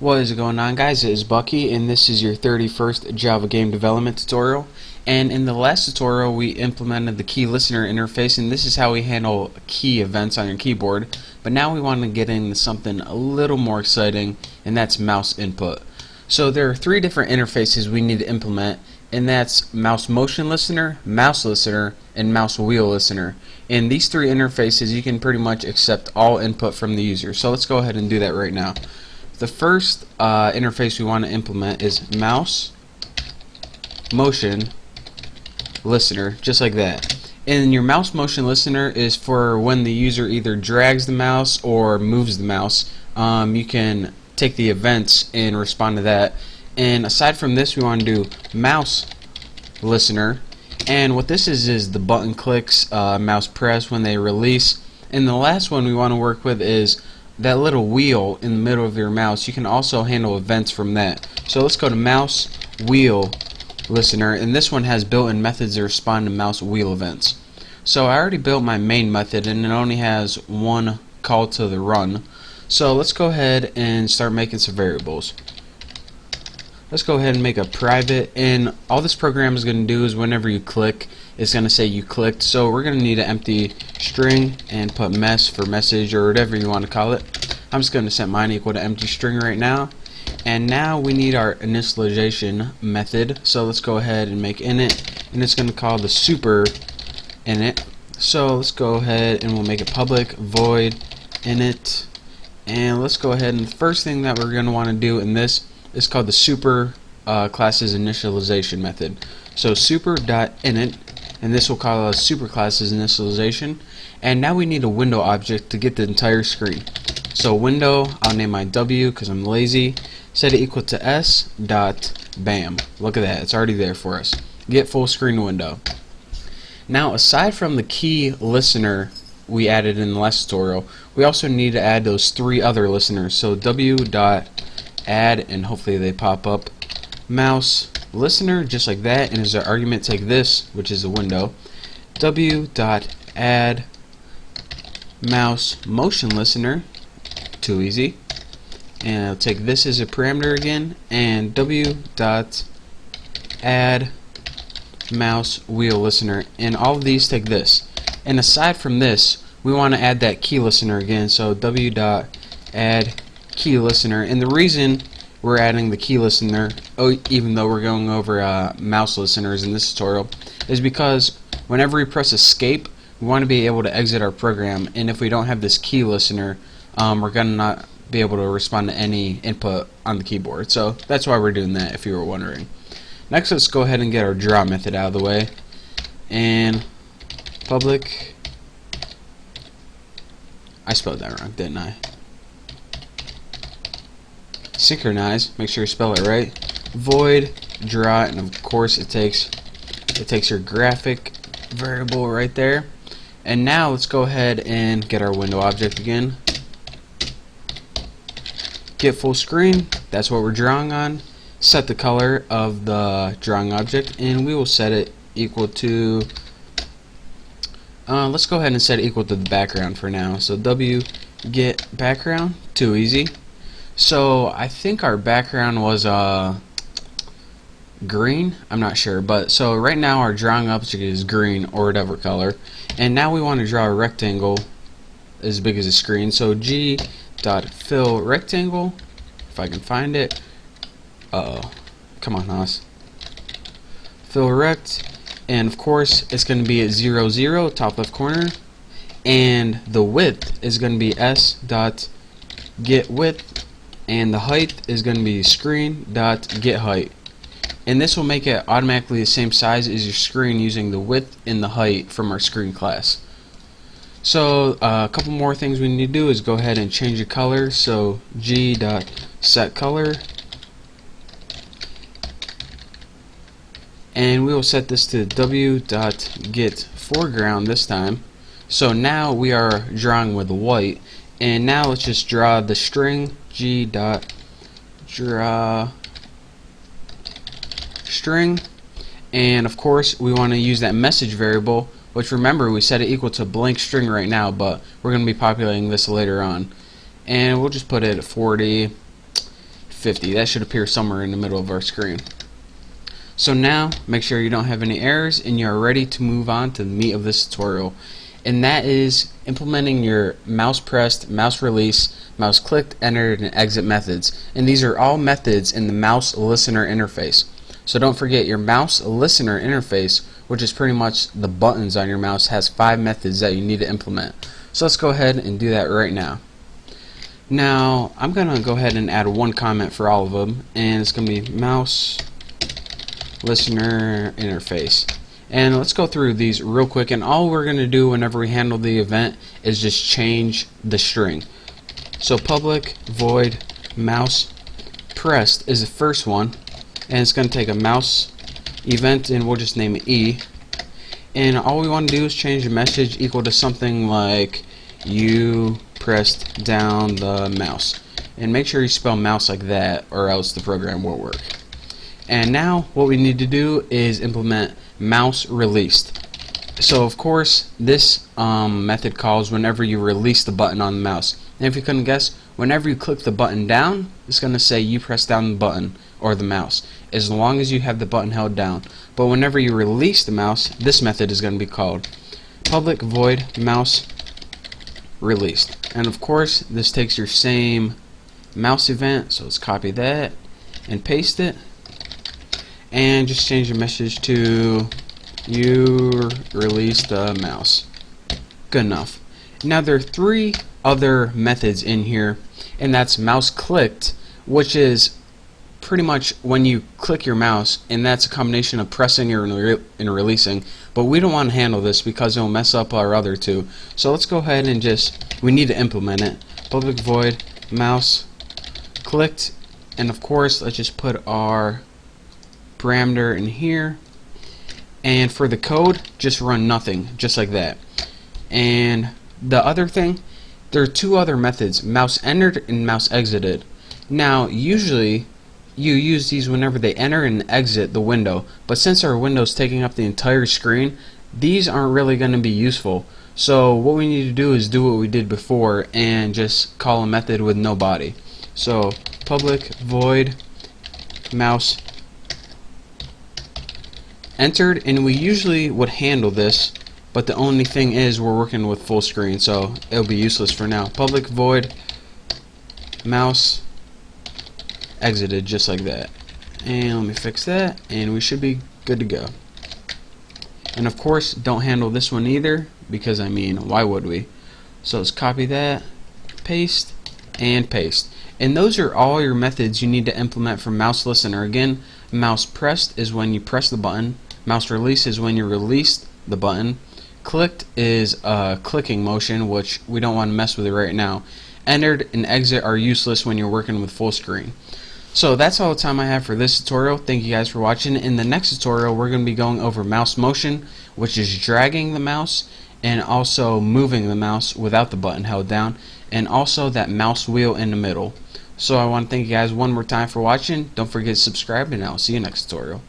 What is going on, guys? It is Bucky, and this is your 31st Java game development tutorial. And in the last tutorial we implemented the key listener interface, and this is how we handle key events on your keyboard. But now we want to get into something a little more exciting, and that's mouse input. So there are three different interfaces we need to implement, and that's mouse motion listener, mouse listener, and mouse wheel listener. In these three interfaces you can pretty much accept all input from the user. So let's go ahead and do that right now. The first interface we want to implement is mouse motion listener, just like that. And your mouse motion listener is for when the user either drags the mouse or moves the mouse. You can take the events and respond to that. And aside from this, we want to do mouse listener, and what this is the button clicks, mouse press when they release. And the last one we want to work with is that little wheel in the middle of your mouse. You can also handle events from that. So let's go to mouse wheel listener, and this one has built-in methods that respond to mouse wheel events. So I already built my main method, and it only has one call to the run. So let's go ahead and start making some variables. Let's go ahead and make a private, and all this program is going to do is whenever you click, it's going to say you clicked. So we're going to need an empty string and put mess for message or whatever you want to call it. I'm just going to set mine equal to empty string right now. And now we need our initialization method. So let's go ahead and make init, and it's going to call the super init. So let's go ahead and we'll make it public void init. And let's go ahead, and the first thing that we're going to want to do in this is called the super classes initialization method. So super.init, and this will call us super classes initialization. And now we need a window object to get the entire screen. So window, I'll name my W because I'm lazy. Set it equal to s dot bam. Look at that, it's already there for us. Get full screen window. Now, aside from the key listener we added in the last tutorial, we also need to add those three other listeners. So w dot add, and hopefully they pop up, mouse listener, just like that, and as our argument take this, which is a window, w dot add mouse motion listener, too easy, and I'll take this as a parameter again, and w dot add mouse wheel listener, and all of these take this. And aside from this, we want to add that key listener again, so w dot add key listener. And the reason we're adding the key listener, even though we're going over mouse listeners in this tutorial, is because whenever we press escape, we want to be able to exit our program, and if we don't have this key listener, we're going to not be able to respond to any input on the keyboard. So that's why we're doing that, if you were wondering. Next, let's go ahead and get our draw method out of the way, and public, I spelled that wrong, didn't I? Synchronize, make sure you spell it right, void draw, and of course it takes your graphic variable right there. And now let's go ahead and get our window object again. Get full screen, that's what we're drawing on. Set the color of the drawing object, and we will set it equal to, let's go ahead and set it equal to the background for now. So w get background, too easy. So I think our background was green, I'm not sure, but so right now our drawing object is green or whatever color, and now we want to draw a rectangle as big as the screen. So g dot fill rectangle, if I can find it. Come on, Haas. Fill rect, and of course it's going to be at 0 0 top left corner, and the width is going to be s dot get width, and the height is going to be screen dot get height, and this will make it automatically the same size as your screen using the width and the height from our screen class. So a couple more things we need to do is go ahead and change the color. So g dot set color, and we will set this to w dot get foreground this time. So now we are drawing with white, and now let's just draw the string, g dot draw string, and of course we want to use that message variable, which, remember, we set it equal to blank string right now, but we're going to be populating this later on, and we'll just put it at 40. 50. That should appear somewhere in the middle of our screen. So now, make sure you don't have any errors and you're ready to move on to the meat of this tutorial. And that is implementing your mouse pressed, mouse release, mouse clicked, entered, and exit methods. And these are all methods in the mouse listener interface. So don't forget, your mouse listener interface, which is pretty much the buttons on your mouse, has 5 methods that you need to implement. So let's go ahead and do that right now. Now, I'm going to go ahead and add one comment for all of them, and it's going to be mouse listener interface. And let's go through these real quick, and all we're going to do whenever we handle the event is just change the string. So public void mouse pressed is the first one, and it's going to take a mouse event, and we'll just name it E. And all we want to do is change the message equal to something like you pressed down the mouse, and make sure you spell mouse like that or else the program won't work. And now what we need to do is implement mouse released. So of course this method calls whenever you release the button on the mouse. And if you couldn't guess, whenever you click the button down, it's going to say you press down the button or the mouse, as long as you have the button held down. But whenever you release the mouse, this method is going to be called public void mouse released. And of course this takes your same mouse event, so let's copy that and paste it, and just change the message to you release the mouse. Good enough. Now there are 3 other methods in here, and that's mouse clicked, which is pretty much when you click your mouse, and that's a combination of pressing and releasing, but we don't want to handle this because it'll mess up our other 2. So let's go ahead and we need to implement it. Public void mouse clicked, and of course let's just put our parameter in here, and for the code just run nothing, just like that. And the other thing, there are 2 other methods, mouse entered and mouse exited. Now usually you use these whenever they enter and exit the window, but since our window is taking up the entire screen, these aren't really going to be useful. So what we need to do is do what we did before and just call a method with no body. So public void mouse entered, and we usually would handle this, but the only thing is we're working with full screen, so it'll be useless for now. Public void mouse exited, just like that. And let me fix that, and we should be good to go. And of course don't handle this one either, because I mean, why would we? So let's copy that, paste, and paste. And those are all your methods you need to implement for mouse listener. Again, mouse pressed is when you press the button, mouse release is when you release the button, clicked is a clicking motion, which we don't want to mess with it right now. Entered and exit are useless when you're working with full screen. So that's all the time I have for this tutorial. Thank you guys for watching. In the next tutorial we're going to be going over mouse motion, which is dragging the mouse and also moving the mouse without the button held down, and also that mouse wheel in the middle. So I want to thank you guys one more time for watching. Don't forget to subscribe, and I'll see you next tutorial.